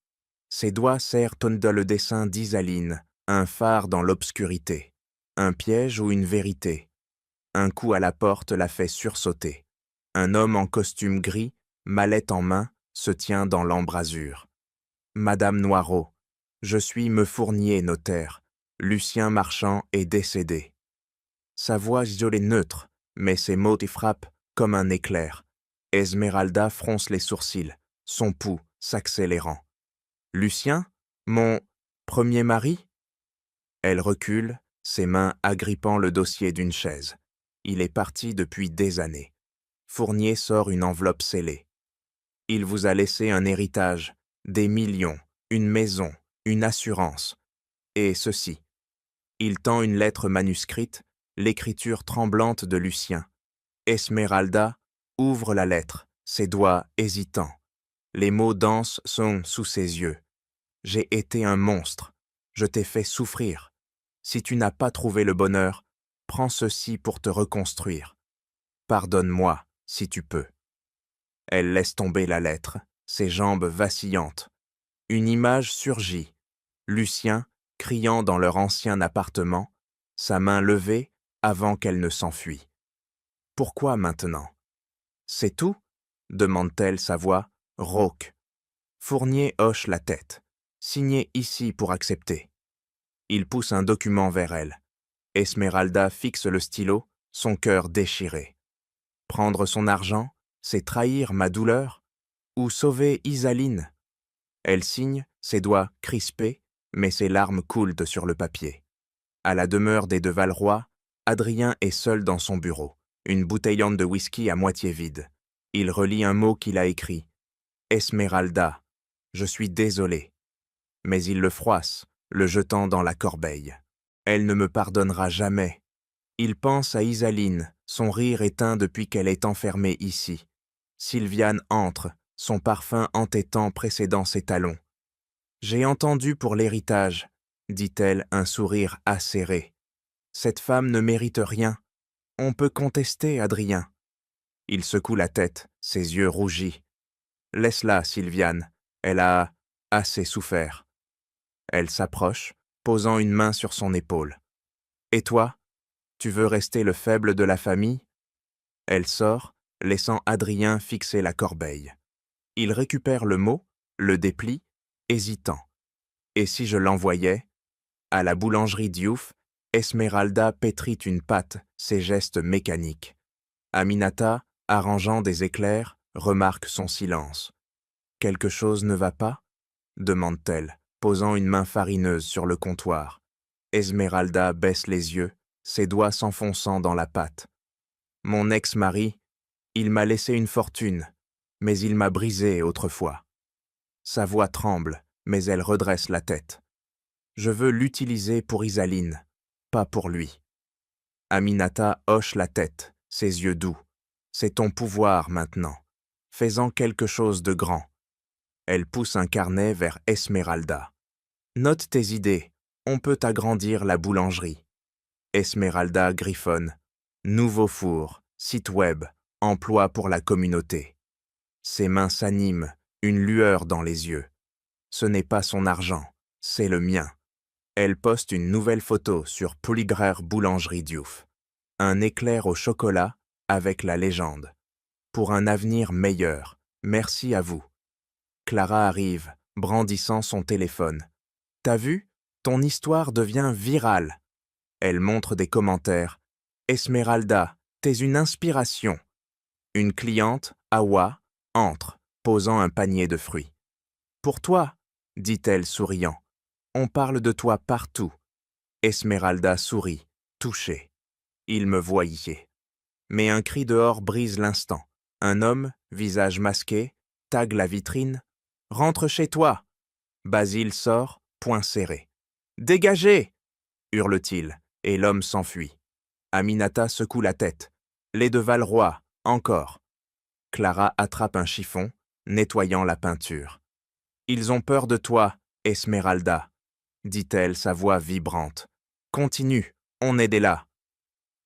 Ses doigts serrent dans le dessin d'Isaline, un phare dans l'obscurité, un piège ou une vérité. Un coup à la porte la fait sursauter. Un homme en costume gris, mallette en main, se tient dans l'embrasure. Madame Noirot, je suis Mefournier, notaire. Lucien Marchand est décédé. Sa voix isolée neutre, mais ses mots y frappent comme un éclair. Esmeralda fronce les sourcils, son pouls s'accélérant. Lucien, mon premier mari? Elle recule, ses mains agrippant le dossier d'une chaise. Il est parti depuis des années. Fournier sort une enveloppe scellée. Il vous a laissé un héritage, des millions, une maison, une assurance. Et ceci. Il tend une lettre manuscrite, l'écriture tremblante de Lucien. Esmeralda ouvre la lettre, ses doigts hésitants. Les mots denses sont sous ses yeux. J'ai été un monstre. Je t'ai fait souffrir. Si tu n'as pas trouvé le bonheur, prends ceci pour te reconstruire. Pardonne-moi, si tu peux. Elle laisse tomber la lettre, ses jambes vacillantes. Une image surgit. Lucien, criant dans leur ancien appartement, sa main levée avant qu'elle ne s'enfuit. Pourquoi maintenant? C'est tout? Demande-t-elle sa voix, rauque. Fournier hoche la tête. Signez ici pour accepter. Il pousse un document vers elle. Esmeralda fixe le stylo, son cœur déchiré. Prendre son argent, c'est trahir ma douleur? Ou sauver Isaline? Elle signe, ses doigts crispés, mais ses larmes coulent sur le papier. À la demeure des de Valroy, Adrien est seul dans son bureau, une bouteillante de whisky à moitié vide. Il relit un mot qu'il a écrit. Esmeralda, je suis désolé. Mais il le froisse, le jetant dans la corbeille. Elle ne me pardonnera jamais. Il pense à Isaline, son rire éteint depuis qu'elle est enfermée ici. Sylviane entre, son parfum entêtant précédant ses talons. J'ai entendu pour l'héritage, dit-elle, un sourire acéré. Cette femme ne mérite rien. On peut contester, Adrien. Il secoue la tête, ses yeux rougis. Laisse-la, Sylviane. Elle a assez souffert. Elle s'approche, posant une main sur son épaule. Et toi, tu veux rester le faible de la famille? Elle sort, laissant Adrien fixer la corbeille. Il récupère le mot, le déplie, hésitant. Et si je l'envoyais? À la boulangerie Diouf, Esmeralda pétrit une pâte, ses gestes mécaniques. Aminata, arrangeant des éclairs, remarque son silence. Quelque chose ne va pas? Demande-t-elle, posant une main farineuse sur le comptoir. Esmeralda baisse les yeux, ses doigts s'enfonçant dans la pâte. Mon ex-mari, il m'a laissé une fortune, mais il m'a brisé autrefois. Sa voix tremble, mais elle redresse la tête. Je veux l'utiliser pour Isaline, pas pour lui. Aminata hoche la tête, ses yeux doux. C'est ton pouvoir maintenant. Fais-en quelque chose de grand. Elle pousse un carnet vers Esmeralda. Note tes idées, on peut agrandir la boulangerie. Esmeralda griffonne. Nouveau four, site web, emploi pour la communauté. Ses mains s'animent, une lueur dans les yeux. Ce n'est pas son argent, c'est le mien. Elle poste une nouvelle photo sur Polygraire Boulangerie Diouf. Un éclair au chocolat avec la légende. Pour un avenir meilleur, merci à vous. Clara arrive, brandissant son téléphone. T'as vu? Ton histoire devient virale. Elle montre des commentaires. Esmeralda, t'es une inspiration. Une cliente, Awa, entre, posant un panier de fruits. Pour toi, dit-elle souriant. On parle de toi partout. Esmeralda sourit, touchée. Il me voyait. Mais un cri dehors brise l'instant. Un homme, visage masqué, tague la vitrine. Rentre chez toi. Basile sort, poing serré. Dégagez! Hurle-t-il, et l'homme s'enfuit. Aminata secoue la tête. Les de Valroy, encore. Clara attrape un chiffon, nettoyant la peinture. Ils ont peur de toi, Esmeralda, dit-elle, sa voix vibrante. Continue, on est là.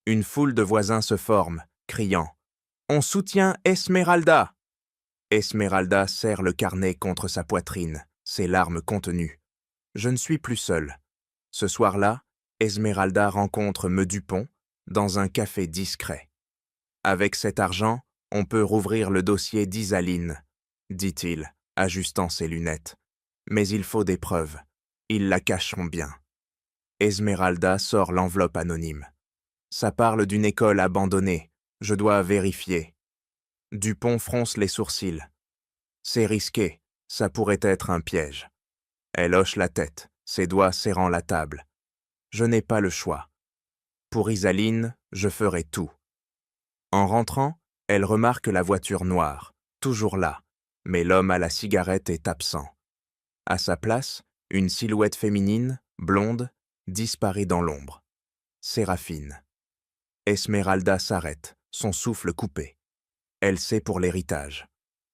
Une foule de voisins se forme, criant. On soutient Esmeralda! Esmeralda serre le carnet contre sa poitrine, ses larmes contenues. Je ne suis plus seul. Ce soir-là, Esmeralda rencontre Me Dupont dans un café discret. Avec cet argent, on peut rouvrir le dossier d'Isaline, dit-il, ajustant ses lunettes. Mais il faut des preuves. Ils la cacheront bien. Esmeralda sort l'enveloppe anonyme. Ça parle d'une école abandonnée. Je dois vérifier. Dupont fronce les sourcils. C'est risqué. Ça pourrait être un piège. Elle hoche la tête, ses doigts serrant la table. Je n'ai pas le choix. Pour Isaline, je ferai tout. En rentrant, elle remarque la voiture noire, toujours là, mais l'homme à la cigarette est absent. À sa place, une silhouette féminine, blonde, disparaît dans l'ombre. Séraphine. Esmeralda s'arrête, son souffle coupé. Elle sait pour l'héritage.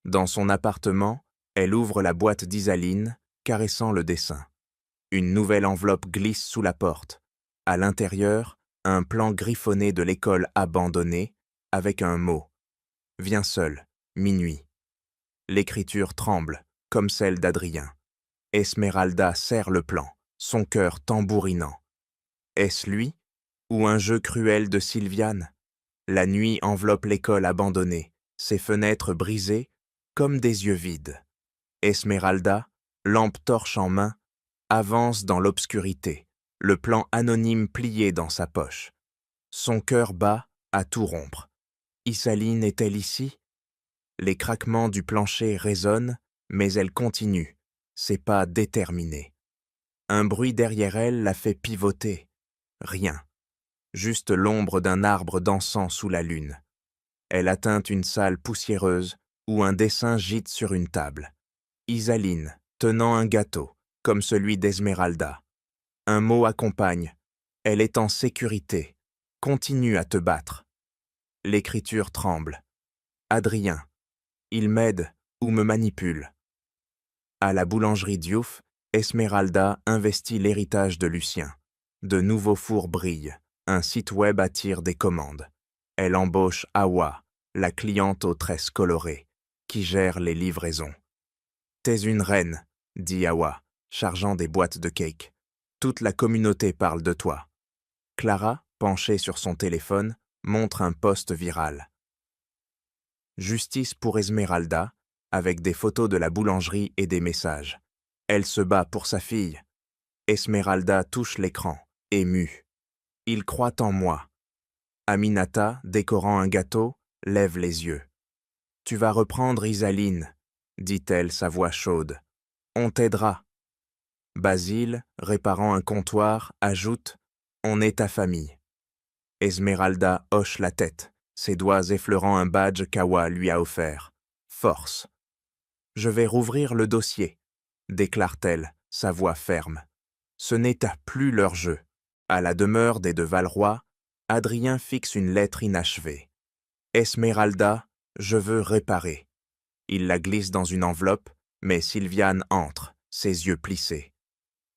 Dans son appartement, elle ouvre la boîte d'Isaline, caressant le dessin. Une nouvelle enveloppe glisse sous la porte. À l'intérieur, un plan griffonné de l'école abandonnée, avec un mot. Viens seul, minuit. L'écriture tremble, comme celle d'Adrien. Esmeralda serre le plan, son cœur tambourinant. Est-ce lui, ou un jeu cruel de Sylviane? La nuit enveloppe l'école abandonnée, ses fenêtres brisées, comme des yeux vides. Esmeralda, lampe torche en main, avance dans l'obscurité, le plan anonyme plié dans sa poche. Son cœur bat à tout rompre. Isaline est-elle ici? Les craquements du plancher résonnent, mais elle continue, ses pas déterminés. Un bruit derrière elle la fait pivoter. Rien. Juste l'ombre d'un arbre dansant sous la lune. Elle atteint une salle poussiéreuse où un dessin gîte sur une table. Isaline, tenant un gâteau, comme celui d'Esmeralda. Un mot accompagne. Elle est en sécurité. Continue à te battre. L'écriture tremble. Adrien. Il m'aide ou me manipule. À la boulangerie Diouf, Esmeralda investit l'héritage de Lucien. De nouveaux fours brillent. Un site web attire des commandes. Elle embauche Awa, la cliente aux tresses colorées, qui gère les livraisons. « T'es une reine, » dit Awa, chargeant des boîtes de cake. « Toute la communauté parle de toi. » Clara, penchée sur son téléphone, montre un post viral. Justice pour Esmeralda, avec des photos de la boulangerie et des messages. Elle se bat pour sa fille. Esmeralda touche l'écran, émue. Il croit en moi. Aminata, décorant un gâteau, lève les yeux. Tu vas reprendre Isaline, dit-elle, sa voix chaude. On t'aidera. Basile, réparant un comptoir, ajoute On est ta famille. Esmeralda hoche la tête, ses doigts effleurant un badge qu'Awa lui a offert. Force. Je vais rouvrir le dossier, déclare-t-elle, sa voix ferme. Ce n'est plus leur jeu. À la demeure des de Valroy, Adrien fixe une lettre inachevée. Esmeralda, je veux réparer. Il la glisse dans une enveloppe, mais Sylviane entre, ses yeux plissés.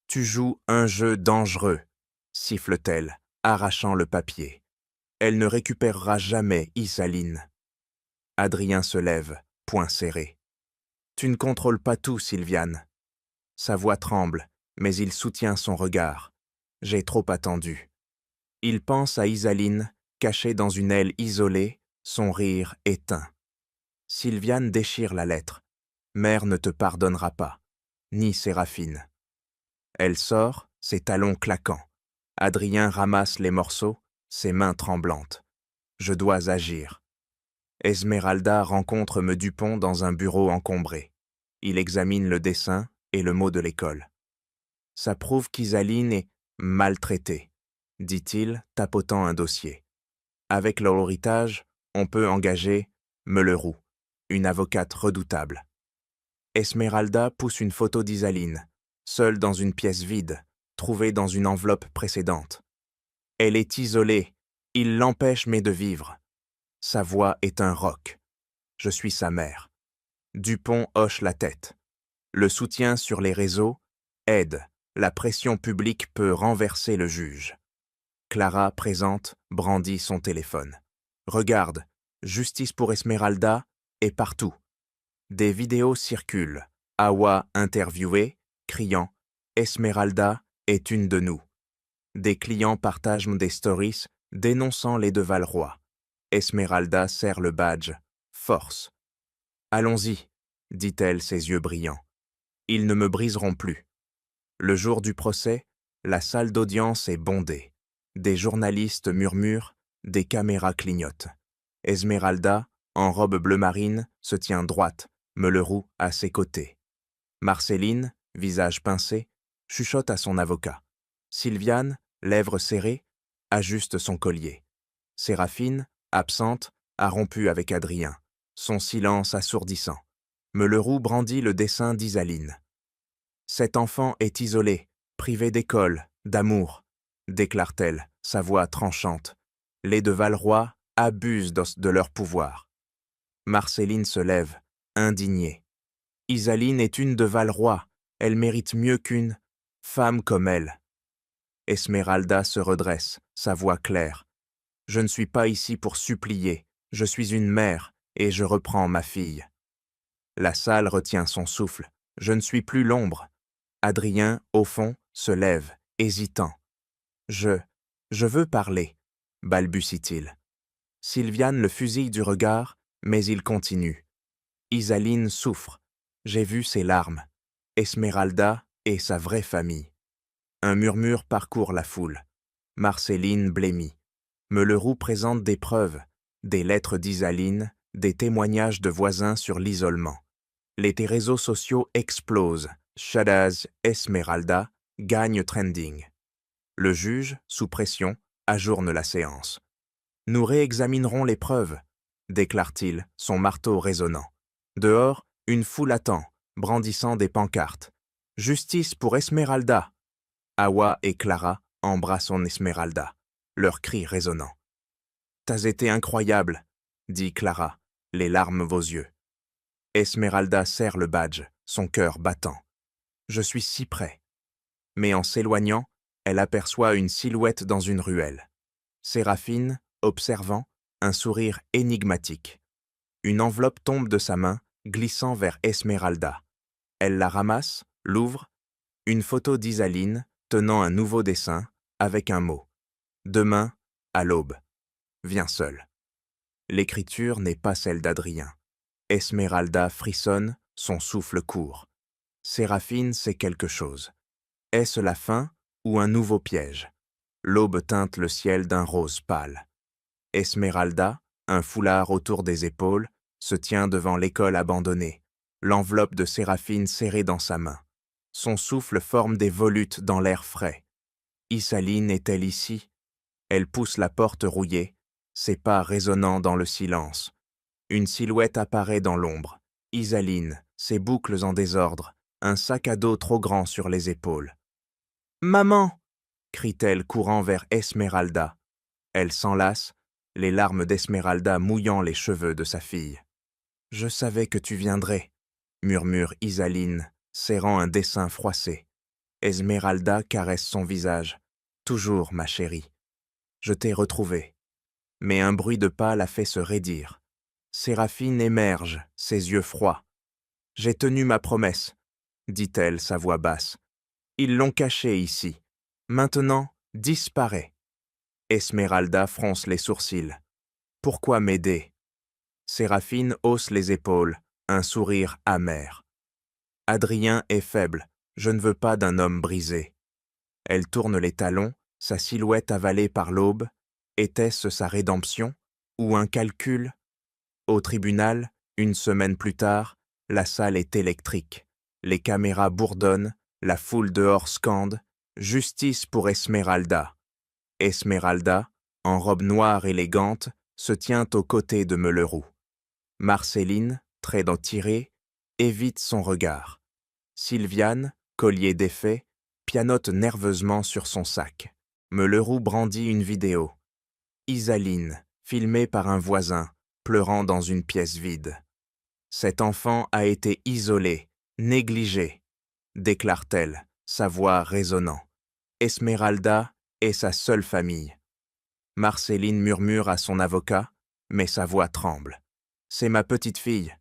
Tu joues un jeu dangereux, siffle-t-elle, arrachant le papier. Elle ne récupérera jamais Isaline. Adrien se lève, poing serré. Tu ne contrôles pas tout, Sylviane. Sa voix tremble, mais il soutient son regard. J'ai trop attendu. Il pense à Isaline, cachée dans une aile isolée, son rire éteint. Sylviane déchire la lettre. Mère ne te pardonnera pas, ni Séraphine. Elle sort, ses talons claquants. Adrien ramasse les morceaux, ses mains tremblantes. Je dois agir. Esmeralda rencontre Me Dupont dans un bureau encombré. Il examine le dessin et le mot de l'école. Ça prouve qu'Isaline est maltraitée, dit-il, tapotant un dossier. Avec l'héritage, on peut engager Meleroux, une avocate redoutable. Esmeralda pousse une photo d'Isaline, seule dans une pièce vide, trouvée dans une enveloppe précédente. Elle est isolée, il l'empêche mais de vivre. Sa voix est un roc. Je suis sa mère. Dupont hoche la tête. Le soutien sur les réseaux aide. La pression publique peut renverser le juge. Clara, présente, brandit son téléphone. Regarde, justice pour Esmeralda est partout. Des vidéos circulent. Awa interviewée, criant « Esmeralda est une de nous ». Des clients partagent des stories dénonçant les de Valroy. Esmeralda serre le badge « Force ». « Allons-y », dit-elle, ses yeux brillants. « Ils ne me briseront plus ». Le jour du procès, la salle d'audience est bondée. Des journalistes murmurent, des caméras clignotent. Esmeralda, en robe bleu marine, se tient droite, Meuleroux à ses côtés. Marceline, visage pincé, chuchote à son avocat. Sylviane, lèvres serrées, ajuste son collier. Séraphine, absente, a rompu avec Adrien, son silence assourdissant. Meuleroux brandit le dessin d'Isaline. « Cet enfant est isolé, privé d'école, d'amour », déclare-t-elle, sa voix tranchante. « Les de Valroy abusent de leur pouvoir. » Marceline se lève, indignée. « Isaline est une de Valroy, elle mérite mieux qu'une femme comme elle. » Esmeralda se redresse, sa voix claire. « Je ne suis pas ici pour supplier, je suis une mère, et je reprends ma fille. » La salle retient son souffle. Je ne suis plus l'ombre. Adrien, au fond, se lève, hésitant. « Je veux parler, » balbutie-t-il. Sylviane le fusille du regard, mais il continue. Isaline souffre. J'ai vu ses larmes. Esmeralda et sa vraie famille. Un murmure parcourt la foule. Marceline blêmit. Meuleroux présente des preuves, des lettres d'Isaline, des témoignages de voisins sur l'isolement. Les réseaux sociaux explosent. Shadaz Esmeralda gagne trending. Le juge, sous pression, ajourne la séance. « Nous réexaminerons les preuves », déclare-t-il, son marteau résonnant. Dehors, une foule attend, brandissant des pancartes. « Justice pour Esmeralda !» Awa et Clara embrassent Esmeralda, leurs cris résonnant. « T'as été incroyable », dit Clara, les larmes aux yeux. Esmeralda serre le badge, son cœur battant. « Je suis si près. » Mais en s'éloignant, elle aperçoit une silhouette dans une ruelle. Séraphine, observant, un sourire énigmatique. Une enveloppe tombe de sa main, glissant vers Esmeralda. Elle la ramasse, l'ouvre. Une photo d'Isaline, tenant un nouveau dessin, avec un mot. « Demain, à l'aube. Viens seul. » L'écriture n'est pas celle d'Adrien. Esmeralda frissonne, son souffle court. Séraphine sait quelque chose. Est-ce la fin ou un nouveau piège? L'aube teinte le ciel d'un rose pâle. Esmeralda, un foulard autour des épaules, se tient devant l'école abandonnée, l'enveloppe de Séraphine serrée dans sa main. Son souffle forme des volutes dans l'air frais. Isaline est-elle ici? Elle pousse la porte rouillée, ses pas résonnant dans le silence. Une silhouette apparaît dans l'ombre. Isaline, ses boucles en désordre, un sac à dos trop grand sur les épaules. « Maman !» crie-t-elle courant vers Esmeralda. Elle s'enlace, les larmes d'Esmeralda mouillant les cheveux de sa fille. « Je savais que tu viendrais », murmure Isaline, serrant un dessin froissé. Esmeralda caresse son visage. « Toujours, ma chérie. Je t'ai retrouvée. » Mais un bruit de pas la fait se raidir. Séraphine émerge, ses yeux froids. « J'ai tenu ma promesse, » dit-elle, sa voix basse. « Ils l'ont cachée ici. Maintenant, disparaît. » Esmeralda fronce les sourcils. « Pourquoi m'aider ?» Séraphine hausse les épaules, un sourire amer. « Adrien est faible, je ne veux pas d'un homme brisé. » Elle tourne les talons, sa silhouette avalée par l'aube. Était-ce sa rédemption ou un calcul? Au tribunal, une semaine plus tard, la salle est électrique. Les caméras bourdonnent, la foule dehors scande « Justice pour Esmeralda !» Esmeralda, en robe noire élégante, se tient aux côtés de Meuleroux. Marceline, trait tiré, évite son regard. Sylviane, collier défait, pianote nerveusement sur son sac. Meuleroux brandit une vidéo. Isaline, filmée par un voisin, pleurant dans une pièce vide. « Cet enfant a été isolé, négligé », déclare-t-elle, sa voix résonnant. Esmeralda est sa seule famille. Marceline murmure à son avocat, mais sa voix tremble. « C'est ma petite fille.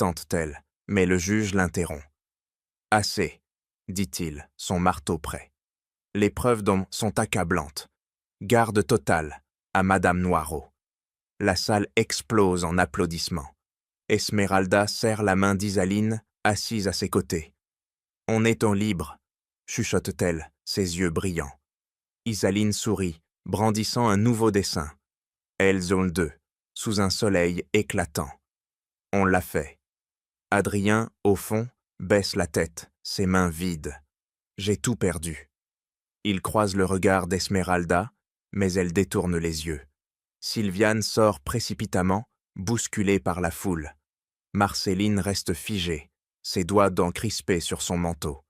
tente-t-elle, mais le juge l'interrompt. « Assez, dit-il, son marteau prêt. Les preuves sont accablantes. Garde totale à Madame Noiraud. » La salle explose en applaudissements. Esmeralda serre la main d'Isaline, assise à ses côtés. « On est en libre, chuchote-t-elle, ses yeux brillants. Isaline sourit, brandissant un nouveau dessin. Elles ont deux, sous un soleil éclatant. On l'a fait. Adrien, au fond, baisse la tête, ses mains vides. J'ai tout perdu. Il croise le regard d'Esmeralda, mais elle détourne les yeux. Sylviane sort précipitamment, bousculée par la foule. Marceline reste figée, ses doigts dents crispés sur son manteau.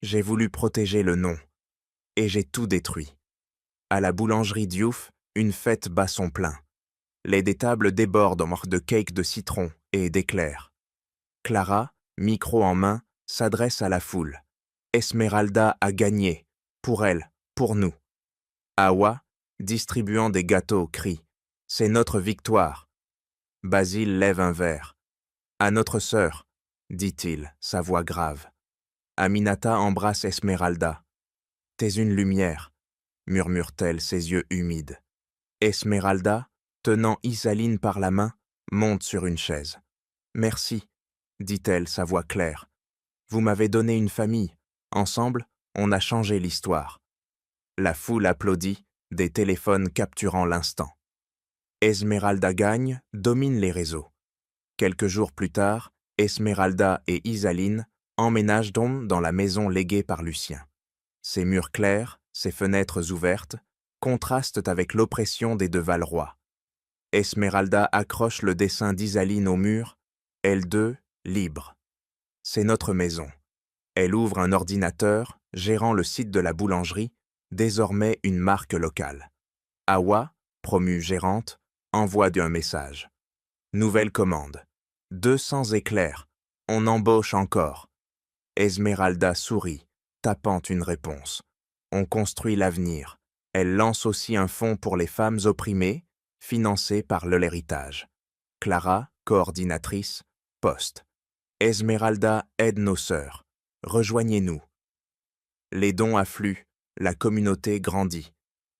J'ai voulu protéger le nom, et j'ai tout détruit. À la boulangerie Diouf, une fête bat son plein. Les tables débordent de cakes de citron et d'éclairs. Clara, micro en main, s'adresse à la foule. Esmeralda a gagné, pour elle, pour nous. Awa, distribuant des gâteaux, crie « C'est notre victoire !» Basile lève un verre. « À notre sœur !» dit-il, sa voix grave. Aminata embrasse Esmeralda. « T'es une lumière !» murmure-t-elle, ses yeux humides. Esmeralda, tenant Isaline par la main, monte sur une chaise. « Merci !» dit-elle, sa voix claire. « Vous m'avez donné une famille. Ensemble, on a changé l'histoire. » La foule applaudit, des téléphones capturant l'instant. Esmeralda gagne, domine les réseaux. Quelques jours plus tard, Esmeralda et Isaline emménagent donc dans la maison léguée par Lucien. Ses murs clairs, ses fenêtres ouvertes, contrastent avec l'oppression des deux Valroy. Esmeralda accroche le dessin d'Isaline au mur, elles deux, libres. C'est notre maison. Elle ouvre un ordinateur, gérant le site de la boulangerie, désormais une marque locale. Awa, promue gérante, envoie un message. Nouvelle commande. 200 éclairs. On embauche encore. Esmeralda sourit, tapant une réponse. On construit l'avenir. Elle lance aussi un fonds pour les femmes opprimées, financé par l'héritage. Clara, coordinatrice, poste. Esmeralda aide nos sœurs. Rejoignez-nous. Les dons affluent, la communauté grandit.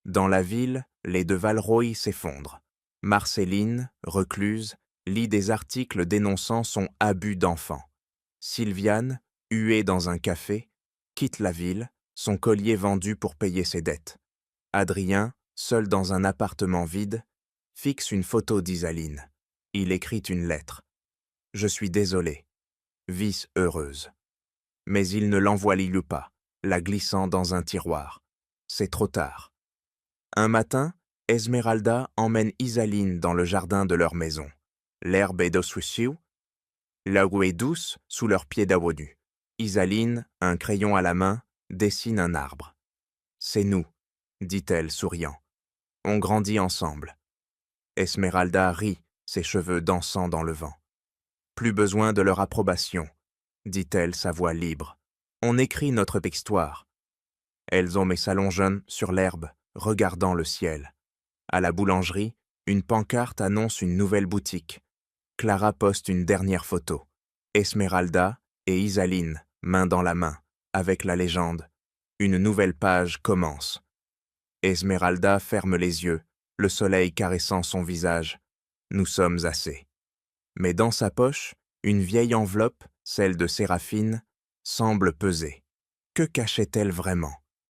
Dans la ville, les deux Valroy s'effondrent. Marceline, recluse, lit des articles dénonçant son abus d'enfant. Sylviane, huée dans un café, quitte la ville, son collier vendu pour payer ses dettes. Adrien, seul dans un appartement vide, fixe une photo d'Isaline. Il écrit une lettre. « Je suis désolé. Vis heureuse. » Mais il ne l'envoie pas, la glissant dans un tiroir. C'est trop tard. Un matin, Esmeralda emmène Isaline dans le jardin de leur maison. L'herbe est douce, l'eau est douce sous leurs pieds d'awonu. Isaline, un crayon à la main, dessine un arbre. « C'est nous, » dit-elle souriant. « On grandit ensemble. » Esmeralda rit, ses cheveux dansant dans le vent. « Plus besoin de leur approbation, » dit-elle, sa voix libre. « On écrit notre histoire. » Elles ont s'allongent sur l'herbe, regardant le ciel. À la boulangerie, une pancarte annonce une nouvelle boutique. Clara poste une dernière photo. Esmeralda et Isaline, main dans la main, avec la légende. Une nouvelle page commence. Esmeralda ferme les yeux, le soleil caressant son visage. Nous sommes assez. Mais dans sa poche, une vieille enveloppe, celle de Séraphine, semble peser. Que cachait-elle vraiment ?